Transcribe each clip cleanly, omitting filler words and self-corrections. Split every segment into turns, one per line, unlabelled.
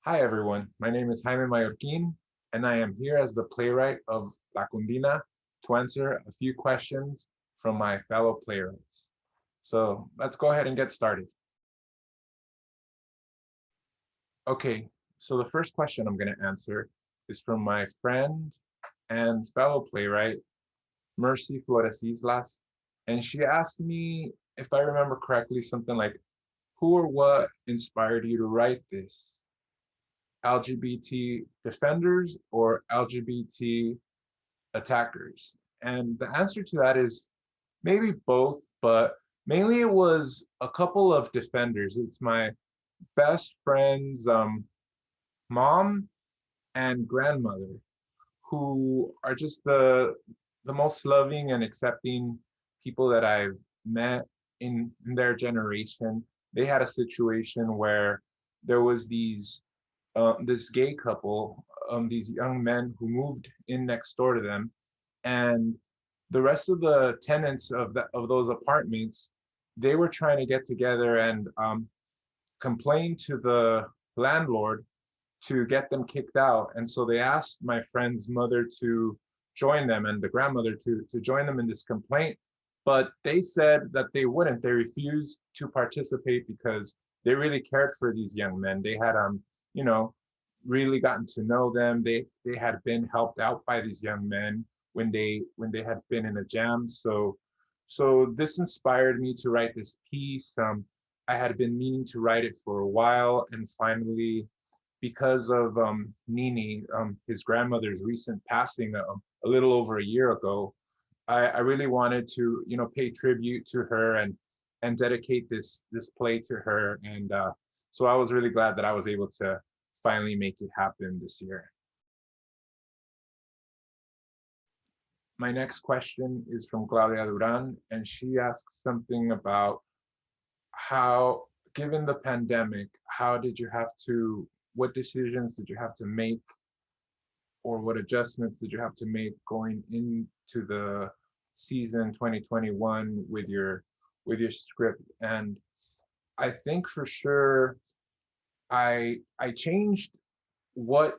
Hi everyone, my name is Jaime Mayorquin, and I am here as the playwright of La Cundina to answer a few questions from my fellow playwrights. So let's go ahead and get started. Okay, so the first question I'm going to answer is from my friend and fellow playwright, Mercy Flores Islas, and she asked me, if I remember correctly, something like, who or what inspired you to write this? LGBT defenders or LGBT attackers? And the answer to that is maybe both, but mainly it was a couple of defenders. It's my best friend's mom and grandmother, who are just the most loving and accepting people that I've met in their generation. They had a situation where there was this gay couple, these young men who moved in next door to them, and the rest of the tenants of those apartments, they were trying to get together and complain to the landlord to get them kicked out. And so they asked my friend's mother to join them and the grandmother to join them in this complaint. But they said that they wouldn't. They refused to participate because they really cared for these young men. They had you know, really gotten to know them. They had been helped out by these young men when they had been in a jam. So this inspired me to write this piece. I had been meaning to write it for a while, and finally, because of Nini, his grandmother's recent passing a little over a year ago, I really wanted to, pay tribute to her and dedicate this play to her. And so I was really glad that I was able to finally make it happen this year. My next question is from Claudia Duran, and she asks something about how, given the pandemic, what decisions did you have to make, or what adjustments did you have to make going into the season 2021 with your script? And I think for sure I changed what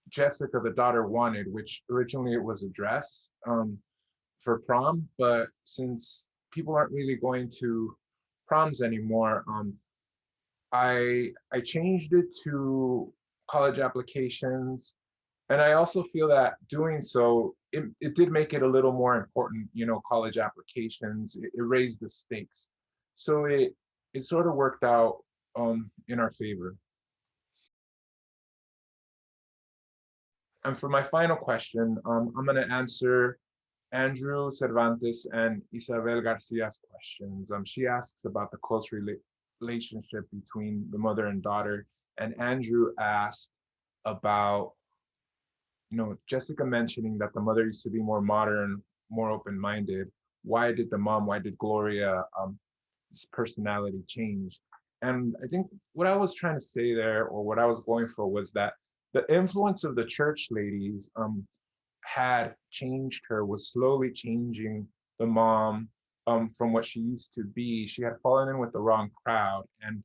Jessica the daughter wanted, which originally it was a dress for prom, but since people aren't really going to proms anymore, I changed it to college applications. And I also feel that doing so, it did make it a little more important, college applications, it raised the stakes. So it sort of worked out in our favor. And for my final question, I'm going to answer Andrew Cervantes and Isabel Garcia's questions. She asks about the close relationship between the mother and daughter, and Andrew asked about, Jessica mentioning that the mother used to be more modern, more open-minded. Why did Gloria's personality change? And I think what I was trying to say there, or what I was going for, was that the influence of the church ladies had changed her, was slowly changing the mom from what she used to be. She had fallen in with the wrong crowd. And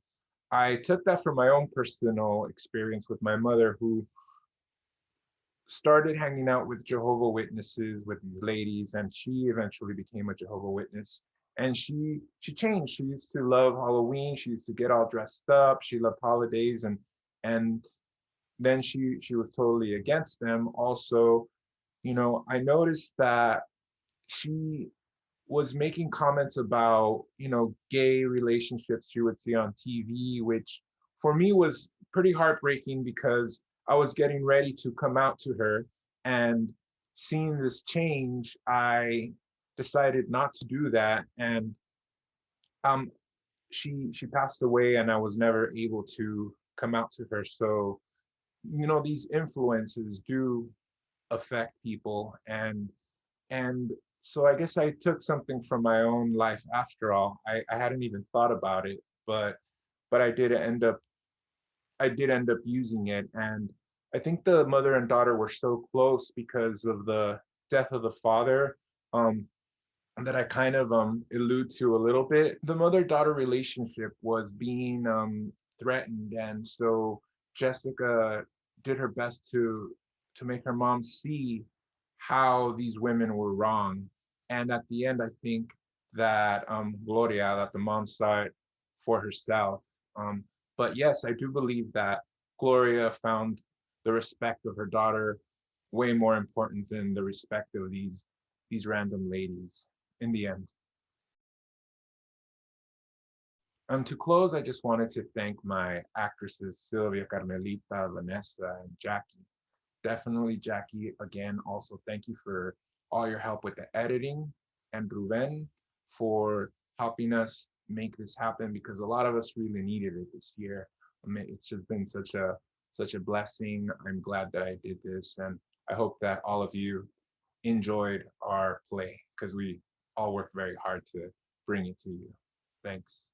I took that from my own personal experience with my mother, who started hanging out with Jehovah Witnesses, with these ladies, and she eventually became a Jehovah Witness. And she changed. She used to love Halloween. She used to get all dressed up. She loved holidays, and then she was totally against them. Also, I noticed that she was making comments about, gay relationships she would see on TV, which for me was pretty heartbreaking because I was getting ready to come out to her, and seeing this change, I decided not to do that. And um, she passed away, and I was never able to come out to her. So, these influences do affect people, and so I guess I took something from my own life after all. I hadn't even thought about it, but I did end up using it. And I think the mother and daughter were so close because of the death of the father, um, that I kind of allude to a little bit. The mother-daughter relationship was being threatened, and so Jessica did her best to make her mom see how these women were wrong. And at the end, I think that Gloria, that the mom saw it for herself. Um, but yes, I do believe that Gloria found the respect of her daughter way more important than the respect of these random ladies in the end. To close, I just wanted to thank my actresses Sylvia, Carmelita, Vanessa, and Jackie. Definitely, Jackie, again, also thank you for all your help with the editing, and Ruben for helping us make this happen because a lot of us really needed it this year. I mean, it's just been such a blessing. I'm glad that I did this, and I hope that all of you enjoyed our play because we all worked very hard to bring it to you. Thanks.